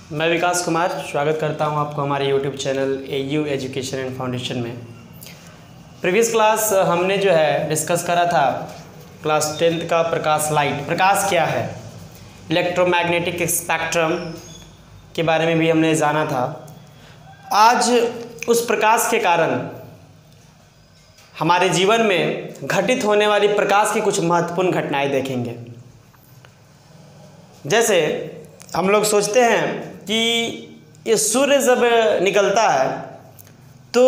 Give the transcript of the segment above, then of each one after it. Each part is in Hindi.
मैं विकास कुमार स्वागत करता हूं आपको हमारे YouTube channel AU education and foundation में। प्रीवियस क्लास हमने जो है डिस्कस करा था क्लास 10th का प्रकाश लाइट। प्रकाश क्या है, इलेक्ट्रोमैग्नेटिक स्पेक्ट्रम के बारे में भी हमने जाना था। आज उस प्रकाश के कारण हमारे जीवन में घटित होने वाली प्रकाश की कुछ महत्वपूर्ण घटनाएं देखेंगे। जैसे हम लोग सोचते हैं कि ये सूर्य जब निकलता है तो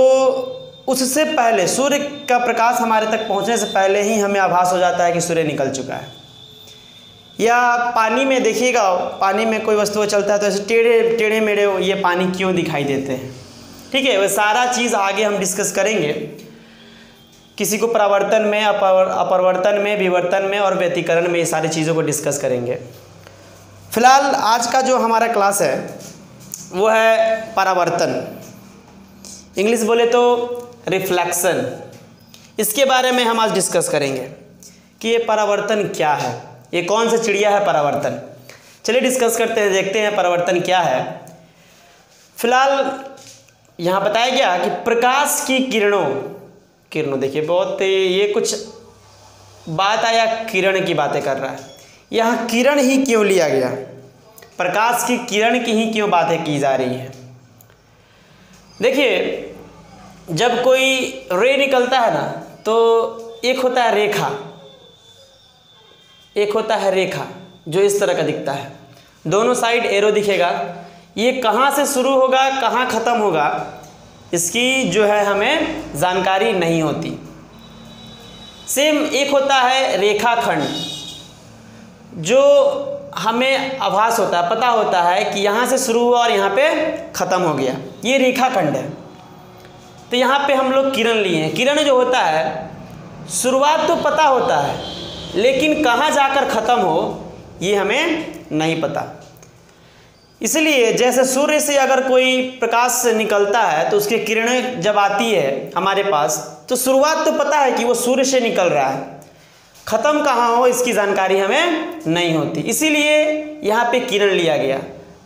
उससे पहले, सूर्य का प्रकाश हमारे तक पहुंचने से पहले ही हमें आभास हो जाता है कि सूर्य निकल चुका है। या पानी में देखिएगा, पानी में कोई वस्तु चलता है तो ऐसे टेढ़े मेढ़े ये पानी क्यों दिखाई देते हैं। ठीक है, वह सारा चीज़ आगे हम डिस्कस करेंगे। किसी को परावर्तन में, अपवर्तन में, विवर्तन में और व्यतिकरण में ये सारी चीज़ों को डिस्कस करेंगे। फिलहाल आज का जो हमारा क्लास है वो है परावर्तन, इंग्लिश बोले तो रिफ्लेक्शन। इसके बारे में हम आज डिस्कस करेंगे कि ये परावर्तन क्या है, ये कौन सा चिड़िया है परावर्तन। चलिए डिस्कस करते हैं, देखते हैं परावर्तन क्या है। फिलहाल यहाँ बताया गया कि प्रकाश की किरणों देखिए, बहुत ये कुछ बात आया किरण की बातें कर रहा है। यहाँ किरण ही क्यों लिया गया, प्रकाश की किरण की ही क्यों बातें की जा रही है। देखिए, जब कोई रे निकलता है ना तो एक होता है रेखा, एक होता है रेखा जो इस तरह का दिखता है, दोनों साइड एरो दिखेगा। ये कहाँ से शुरू होगा कहाँ ख़त्म होगा इसकी जो है हमें जानकारी नहीं होती। सेम एक होता है रेखाखंड जो हमें आभास होता है, पता होता है कि यहाँ से शुरू हुआ और यहाँ पे ख़त्म हो गया, ये रेखाखंड है। तो यहाँ पे हम लोग किरण लिए हैं। किरण जो होता है शुरुआत तो पता होता है लेकिन कहाँ जाकर ख़त्म हो ये हमें नहीं पता। इसलिए जैसे सूर्य से अगर कोई प्रकाश निकलता है तो उसकी किरणें जब आती है हमारे पास तो शुरुआत तो पता है कि वो सूर्य से निकल रहा है, ख़त्म कहाँ हो इसकी जानकारी हमें नहीं होती। इसीलिए यहाँ पे किरण लिया गया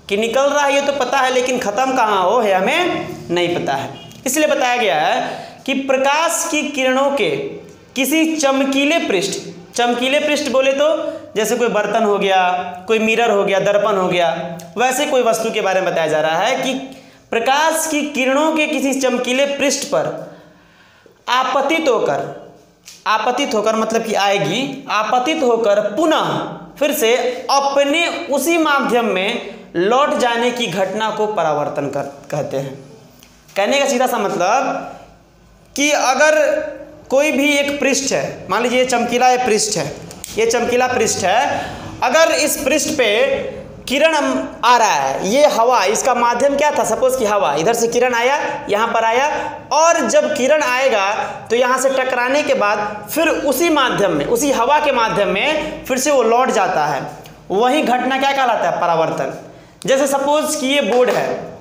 कि निकल रहा है ये तो पता है लेकिन ख़त्म कहाँ हो है हमें नहीं पता है। इसलिए बताया गया है कि प्रकाश की किरणों के किसी चमकीले पृष्ठ बोले तो जैसे कोई बर्तन हो गया, कोई मिरर हो गया, दर्पण हो गया, वैसे कोई वस्तु के बारे में बताया जा रहा है कि प्रकाश की किरणों के किसी चमकीले पृष्ठ पर आपतित होकर मतलब कि आएगी, आपतित होकर पुनः फिर से अपने उसी माध्यम में लौट जाने की घटना को परावर्तन कहते हैं। कहने का सीधा सा मतलब कि अगर कोई भी एक पृष्ठ है, मान लीजिए ये चमकीला चमकीला पृष्ठ है, अगर इस पृष्ठ पे किरण आ रहा है, ये हवा, इसका माध्यम क्या था, सपोज कि हवा, इधर से किरण आया, यहाँ पर आया, और जब किरण आएगा तो यहाँ से टकराने के बाद फिर उसी माध्यम में, उसी हवा के माध्यम में फिर से वो लौट जाता है। वही घटना क्या कहलाता है, परावर्तन। जैसे सपोज कि ये बोर्ड है,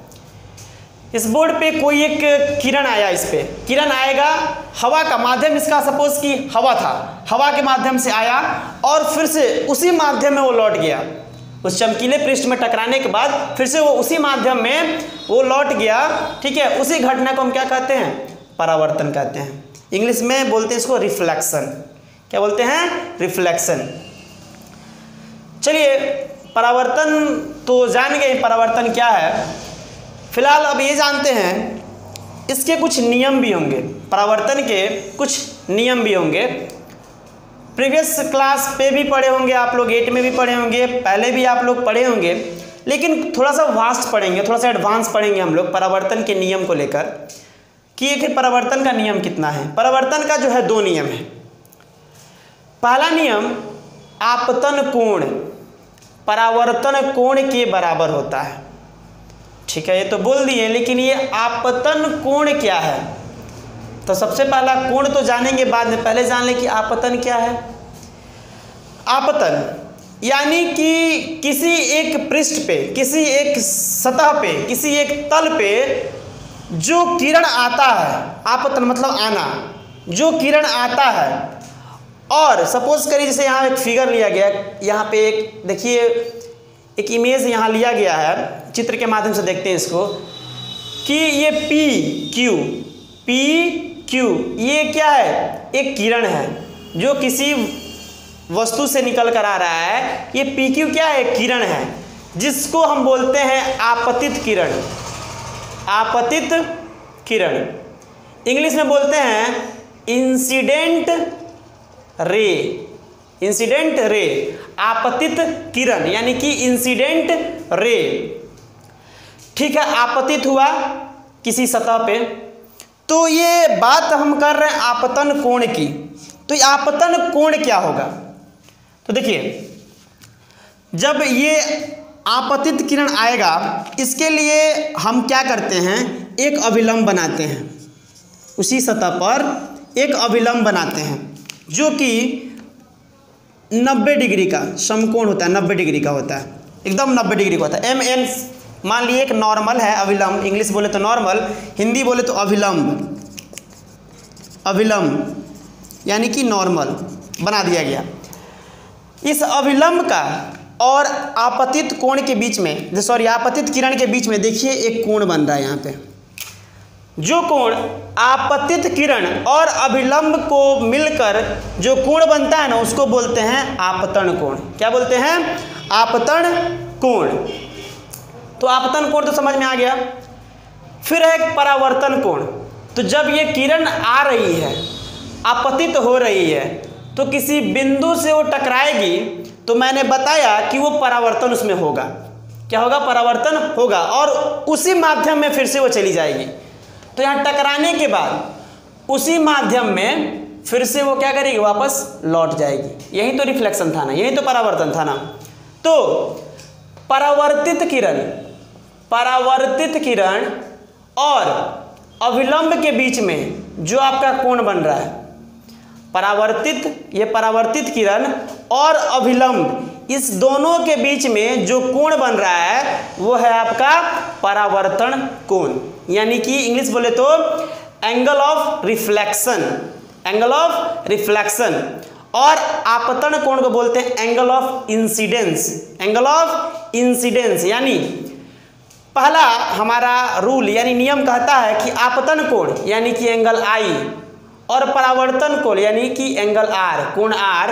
इस बोर्ड पे कोई एक किरण आया, इस पे किरण आएगा, हवा का माध्यम इसका सपोज कि हवा था, हवा के माध्यम से आया और फिर से उसी माध्यम में वो लौट गया। उस चमकीले पृष्ठ में टकराने के बाद फिर से वो उसी माध्यम में वो लौट गया। ठीक है, उसी घटना को हम क्या कहते हैं, परावर्तन कहते हैं। इंग्लिश में बोलते हैं इसको रिफ्लेक्शन। क्या बोलते हैं, रिफ्लेक्शन। चलिए, परावर्तन तो जान गए परावर्तन क्या है। फिलहाल अब ये जानते हैं इसके कुछ नियम भी होंगे, परावर्तन के कुछ नियम भी होंगे। प्रीवियस क्लास पे भी पढ़े होंगे आप लोग, 8 में भी पढ़े होंगे, पहले भी आप लोग पढ़े होंगे, लेकिन थोड़ा सा वास्ट पढ़ेंगे, थोड़ा सा एडवांस पढ़ेंगे हम लोग परावर्तन के नियम को लेकर कि एक परावर्तन का नियम कितना है। परावर्तन का जो है 2 नियम है। पहला नियम, आपतन कोण परावर्तन कोण के बराबर होता है। ठीक है, ये तो बोल दिए, लेकिन ये आपतन कोण क्या है, तो सबसे पहला कोण तो जानेंगे बाद में, पहले जान लें कि आपतन क्या है। आपतन यानी कि किसी एक पृष्ठ पे, किसी एक सतह पे, किसी एक तल पे जो किरण आता है, आपतन मतलब आना, जो किरण आता है। और सपोज करिए जैसे यहाँ एक फिगर लिया गया, यहाँ पे एक देखिए एक इमेज यहाँ लिया गया है, चित्र के माध्यम से देखते हैं इसको, कि ये पी क्यू ये क्या है, एक किरण है जो किसी वस्तु से निकल कर आ रहा है। ये पी क्यू क्या है, किरण है, जिसको हम बोलते हैं आपतित किरण। आपतित किरण इंग्लिश में बोलते हैं इंसिडेंट रे। इंसिडेंट रे, आपतित किरण यानी कि इंसिडेंट रे। ठीक है, आपतित हुआ किसी सतह पे, तो ये बात हम कर रहे हैं आपतन कोण की। तो ये आपतन कोण क्या होगा, तो देखिए जब ये आपतित किरण आएगा, इसके लिए हम क्या करते हैं, एक अभिलंब बनाते हैं, उसी सतह पर एक अभिलंब बनाते हैं जो कि 90 डिग्री का समकोण होता है, 90 डिग्री का होता है, एकदम 90 डिग्री का होता है। MN मान लिए एक नॉर्मल है अभिलंब, इंग्लिश बोले तो नॉर्मल, हिंदी बोले तो अभिलंब। अभिलंब यानी कि नॉर्मल बना दिया गया। इस अभिलंब का और आपतित कोण के बीच में, सॉरी आपतित किरण के बीच में देखिए एक कोण बन रहा है यहाँ पे। जो कोण आपतित किरण और अभिलंब को मिलकर जो कोण बनता है ना, उसको बोलते हैं आपतन कोण। क्या बोलते हैं, आपतन कोण। तो आपतन कोण तो समझ में आ गया। फिर है एक परावर्तन कोण। तो जब ये किरण आ रही है, आपतित हो रही है, तो किसी बिंदु से वो टकराएगी, तो मैंने बताया कि वो परावर्तन उसमें होगा। क्या होगा, परावर्तन होगा, और उसी माध्यम में फिर से वो चली जाएगी। तो यहाँ टकराने के बाद उसी माध्यम में फिर से वो क्या करेगी, वापस लौट जाएगी। यही तो रिफ्लेक्शन था ना, यही तो परावर्तन था ना। तो परावर्तित किरण और अभिलंब के बीच में जो आपका कोण बन रहा है, ये परावर्तित किरण और अभिलंब, इस दोनों के बीच में जो कोण बन रहा है वो है आपका परावर्तन कोण, यानी कि इंग्लिश बोले तो angle of reflection. Angle of reflection. और आपतन कोण को बोलते हैं angle of incidence. Angle of incidence यानी पहला हमारा रूल यानी नियम कहता है कि आपतन कोण यानी कि एंगल आई और परावर्तन कोण यानी कि एंगल आर, कोण आर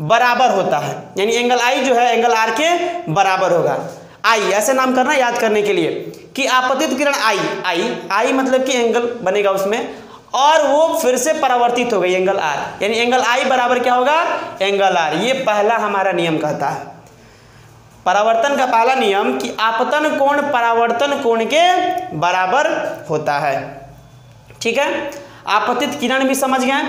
बराबर होता है। यानी एंगल आई जो है एंगल आर के बराबर होगा। आई ऐसे नाम करना याद करने के लिए कि आपतित किरण आई मतलब कि एंगल बनेगा उसमें, और वो फिर से परावर्तित हो गई एंगल आर, यानी एंगल आई बराबर क्या होगा, एंगल आर। ये पहला हमारा नियम कहता है, परावर्तन का पहला नियम कि आपतन कोण परावर्तन कोण के बराबर होता है। ठीक है, आपतित किरण भी समझ गए।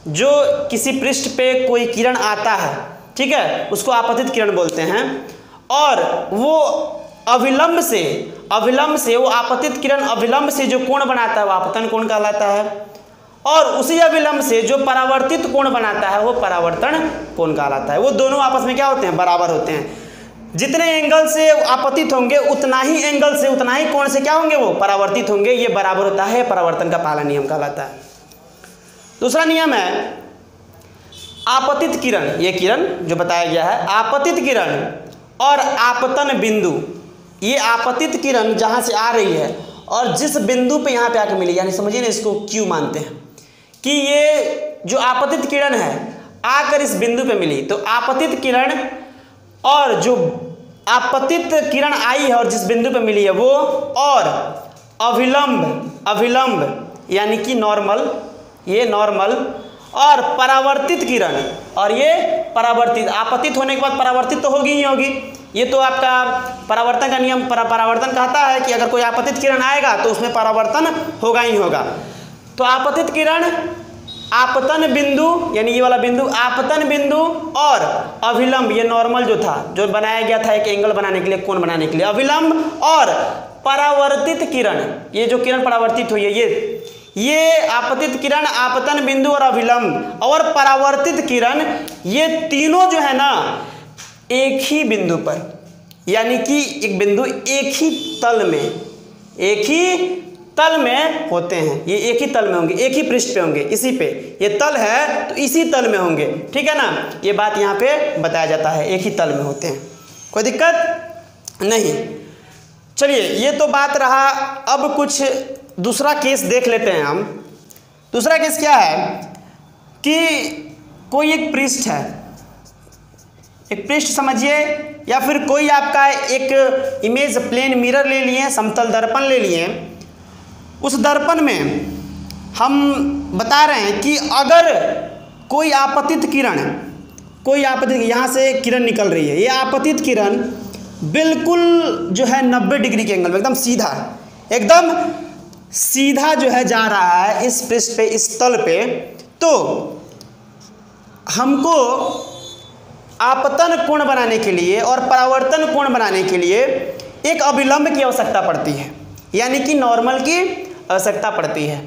जो किसी पृष्ठ पे कोई किरण आता है, ठीक है, उसको आपतित किरण बोलते हैं, और वो अभिलंब से वो आपतित किरण अभिलंब से जो कोण बनाता है वो आपतन कोण कहलाता है, और उसी अभिलंब से जो परावर्तित कोण बनाता है वो परावर्तन कोण कहलाता है। वो दोनों आपस में क्या होते हैं, बराबर होते हैं। जितने एंगल से आपतित होंगे उतना ही एंगल से, उतना ही कोण से क्या होंगे, वो परावर्तित होंगे। ये बराबर होता है, परावर्तन का पहला नियम कहलाता है। दूसरा नियम है आपतित किरण। ये किरण जो बताया गया है, आपतित किरण और आपतन बिंदु। ये आपतित किरण जहाँ से आ रही है और जिस बिंदु पे यहाँ पे आके मिली, यानी समझिए ना, इसको क्यू मानते हैं कि ये जो आपतित किरण है आकर इस बिंदु पे मिली, तो आपतित किरण और जो आपतित किरण आई है और जिस बिंदु पे मिली है वो, और अभिलंब यानी कि नॉर्मल, ये नॉर्मल, और परावर्तित किरण, और ये परावर्तित। आपतित होने के बाद परावर्तित तो होगी ही होगी। ये तो आपका परावर्तन का नियम परावर्तन कहता है कि अगर कोई आपतित किरण आएगा तो उसमें परावर्तन होगा ही होगा। तो आपतित किरण, आपतन बिंदु यानी ये वाला बिंदु, आपतन बिंदु और अभिलंब, ये नॉर्मल जो था, जो बनाया गया था एक एंगल बनाने के लिए, कोण बनाने के लिए, अभिलंब और परावर्तित किरण, ये जो किरण परावर्तित हुई है, ये आपतित किरण, आपतन बिंदु और अभिलंब और परावर्तित किरण, ये तीनों जो है ना एक ही बिंदु पर, यानी कि एक बिंदु एक ही तल में होते हैं। ये एक ही तल में होंगे, एक ही पृष्ठ पे होंगे, इसी पे ये तल है तो इसी तल में होंगे। ठीक है ना, ये बात यहाँ पे बताया जाता है, एक ही तल में होते हैं। कोई दिक्कत? नहीं। चलिए ये तो बात रहा, अब कुछ दूसरा केस देख लेते हैं हम। दूसरा केस क्या है कि कोई एक पृष्ठ है, एक पृष्ठ समझिए, या फिर कोई आपका एक इमेज प्लेन मिरर ले लिए, समतल दर्पण ले लिए। उस दर्पण में हम बता रहे हैं कि अगर कोई आपतित किरण, यहाँ से किरण निकल रही है, ये आपतित किरण बिल्कुल जो है 90 डिग्री के एंगल में एकदम सीधा जो है जा रहा है इस पृष्ठ पे, इस तल पे, तो हमको आपतन कोण बनाने के लिए और परावर्तन कोण बनाने के लिए एक अभिलंब की आवश्यकता पड़ती है, यानी कि नॉर्मल की आवश्यकता पड़ती है।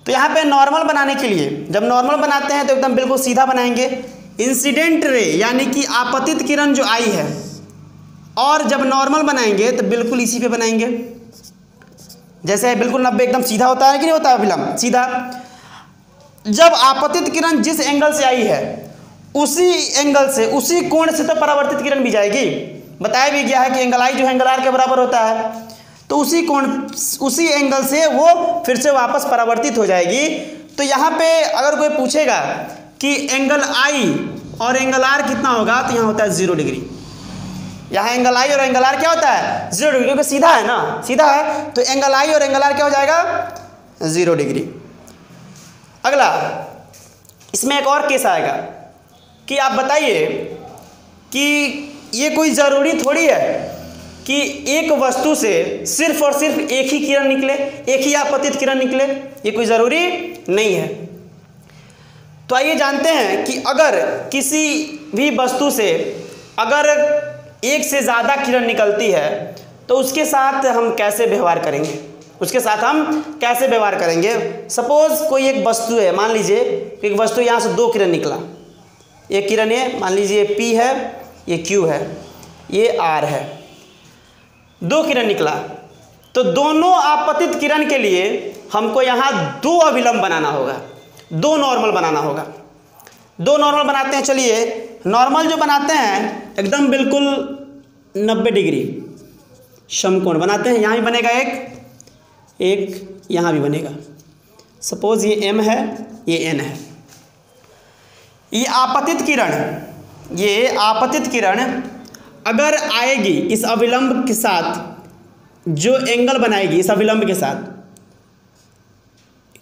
तो यहाँ पे नॉर्मल बनाने के लिए, जब नॉर्मल बनाते हैं तो एकदम बिल्कुल सीधा बनाएंगे। इंसिडेंट रे यानी कि आपतित किरण जो आई है, और जब नॉर्मल बनाएंगे तो बिल्कुल इसी पे बनाएंगे, जैसे बिल्कुल 90 एकदम सीधा होता है कि नहीं होता अभिलंब, सीधा। जब आपतित किरण जिस एंगल से आई है उसी एंगल से, उसी कोण से तो परावर्तित किरण भी जाएगी। बताया भी गया है कि एंगल आई जो है एंगल आर के बराबर होता है, तो उसी कोण, उसी एंगल से वो फिर से वापस परावर्तित हो जाएगी। तो यहाँ पे अगर कोई पूछेगा कि एंगल आई और एंगल आर कितना होगा, तो यहाँ होता है 0 डिग्री। यहाँ एंगल आई और एंगल आर क्या होता है 0 डिग्री, क्योंकि सीधा है ना, सीधा है, तो एंगल आई और एंगल आर क्या हो जाएगा 0 डिग्री। अगला इसमें एक और केस आएगा कि आप बताइए कि ये कोई ज़रूरी थोड़ी है कि एक वस्तु से सिर्फ और सिर्फ एक ही किरण निकले, एक ही आपतित किरण निकले, ये कोई ज़रूरी नहीं है। तो आइए जानते हैं कि अगर किसी भी वस्तु से अगर एक से ज़्यादा किरण निकलती है तो उसके साथ हम कैसे व्यवहार करेंगे, सपोज कोई एक वस्तु है, मान लीजिए एक वस्तु यहाँ से 2 किरण निकला, एक किरण ये मान लीजिए P है, ये Q है, ये R है, 2 किरण निकला। तो दोनों आपतित किरण के लिए हमको यहाँ 2 अभिलंब बनाना होगा, 2 नॉर्मल बनाना होगा। 2 नॉर्मल बनाते हैं। चलिए नॉर्मल जो बनाते हैं एकदम बिल्कुल 90 डिग्री समकोण बनाते हैं। यहाँ भी बनेगा एक यहाँ भी बनेगा। सपोज ये M है, ये N है। ये आपतित किरण अगर आएगी इस अविलंब के साथ, जो एंगल बनाएगी इस अविलंब के साथ,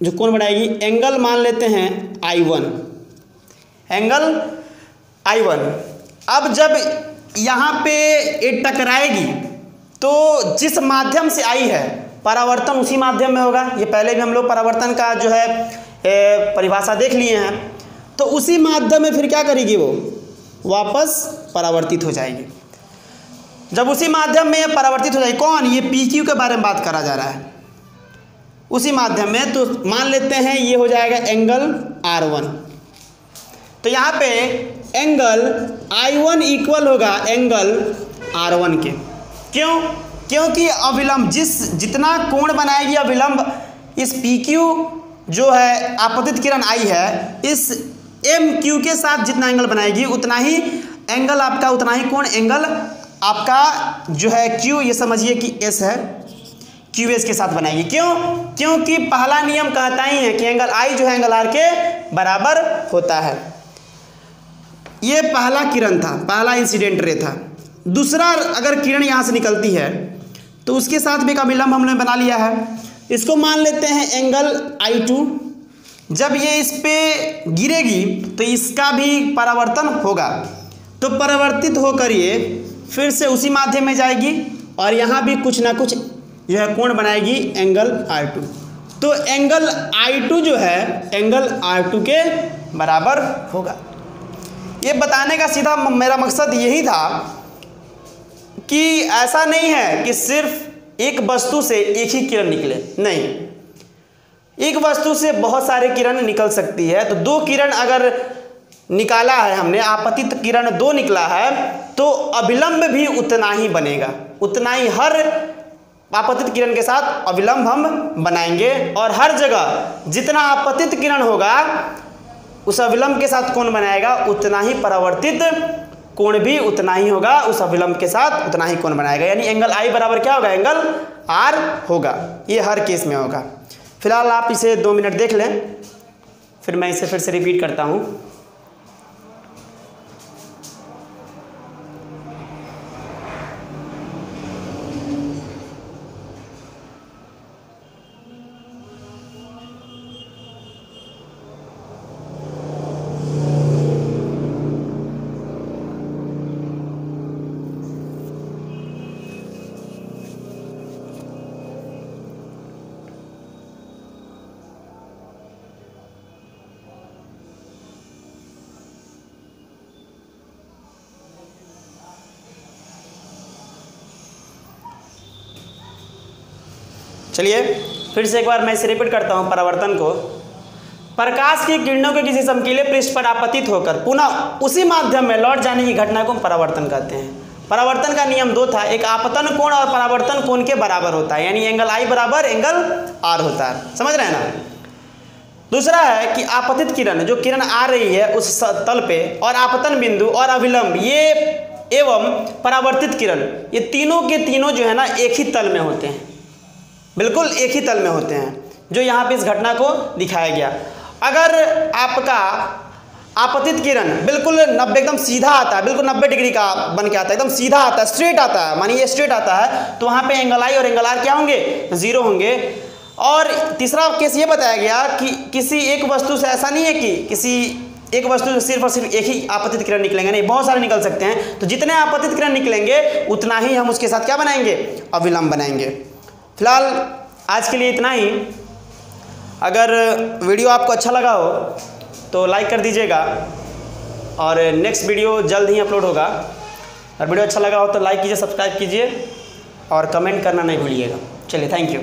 जो कोण बनाएगी, एंगल मान लेते हैं I1, एंगल I1। अब जब यहाँ पे ये टकराएगी तो जिस माध्यम से आई है परावर्तन उसी माध्यम में होगा। ये पहले भी हम लोग परावर्तन का जो है परिभाषा देख लिए हैं। तो उसी माध्यम में फिर क्या करेगी, वो वापस परावर्तित हो जाएगी। जब उसी माध्यम में परावर्तित हो जाएगी, कौन, ये PQ के बारे में बात करा जा रहा है, उसी माध्यम में। तो मान लेते हैं ये हो जाएगा एंगल R1। तो यहाँ पे एंगल I1 इक्वल होगा एंगल R1 के। क्यों? क्योंकि अविलंब जितना कोण बनाएगी अविलंब, इस PQ जो है आपतित किरण आई है, इस MQ के साथ जितना एंगल बनाएगी उतना ही एंगल आपका, उतना ही कोण एंगल आपका जो है Q, ये समझिए कि S है, QS के साथ बनाएगी। क्यों? क्योंकि पहला नियम कहता ही है कि एंगल I जो है एंगल R के बराबर होता है। ये पहला किरण था, पहला इंसिडेंट रे था। दूसरा अगर किरण यहाँ से निकलती है तो उसके साथ भी एक अभिलंब हमने बना लिया है। इसको मान लेते हैं एंगल I2। जब ये इस पे गिरेगी तो इसका भी परावर्तन होगा, तो परावर्तित होकर ये फिर से उसी माध्यम में जाएगी और यहाँ भी कुछ ना कुछ जो है कोण बनाएगी एंगल R2। तो एंगल I2 जो है एंगल R2 के बराबर होगा। ये बताने का सीधा मेरा मकसद यही था कि ऐसा नहीं है कि सिर्फ एक वस्तु से एक ही किरण निकले, नहीं, एक वस्तु से बहुत सारे किरण निकल सकती है। तो 2 किरण अगर निकाला है हमने, आपतित किरण 2 निकला है, तो अभिलंब भी उतना ही बनेगा, उतना ही हर आपतित किरण के साथ अभिलंब हम बनाएंगे। और हर जगह जितना आपतित किरण होगा उस अविलंब के साथ कोण बनाएगा, उतना ही परावर्तित कोण भी उतना ही होगा, उस अभिलंब के साथ उतना ही कोण बनाएगा। यानी एंगल आई बराबर क्या होगा, एंगल आर होगा। ये हर केस में होगा। फिलहाल आप इसे 2 मिनट देख लें, फिर मैं इसे फिर से रिपीट करता हूँ। चलिए फिर से एक बार मैं इसे रिपीट करता हूँ परावर्तन को। प्रकाश की किरणों के किसी चमकीले पृष्ठ पर आपतित होकर पुनः उसी माध्यम में लौट जाने की घटना को हम परावर्तन कहते हैं। परावर्तन का नियम 2 था, एक आपतन कोण और परावर्तन कोण के बराबर होता है, यानी एंगल आई बराबर एंगल आर होता है। समझ रहे हैं ना। दूसरा है कि आपतित किरण, जो किरण आ रही है उस तल पे, और आपतन बिंदु और अभिलंब ये एवं परावर्तित किरण, ये तीनों के तीनों जो है ना एक ही तल में होते हैं, बिल्कुल एक ही तल में होते हैं, जो यहाँ पे इस घटना को दिखाया गया। अगर आपका आपतित किरण बिल्कुल 90 एकदम सीधा आता है, बिल्कुल 90 डिग्री का बन के आता है, एकदम सीधा आता है, स्ट्रेट आता है, मानिए ये स्ट्रेट आता है, तो वहाँ पे एंगल आई और एंगल आर क्या होंगे, 0 होंगे। और तीसरा केस ये बताया गया कि किसी एक वस्तु से ऐसा नहीं है कि किसी एक वस्तु से सिर्फ और सिर्फ एक ही आपतित किरण निकलेंगे, नहीं, बहुत सारे निकल सकते हैं। तो जितने आपतित किरण निकलेंगे उतना ही हम उसके साथ क्या बनाएंगे, अभिलंब बनाएंगे। फिलहाल आज के लिए इतना ही। अगर वीडियो आपको अच्छा लगा हो तो लाइक कर दीजिएगा, और नेक्स्ट वीडियो जल्द ही अपलोड होगा। और वीडियो अच्छा लगा हो तो लाइक कीजिए, सब्सक्राइब कीजिए और कमेंट करना नहीं भूलिएगा। चलिए, थैंक यू।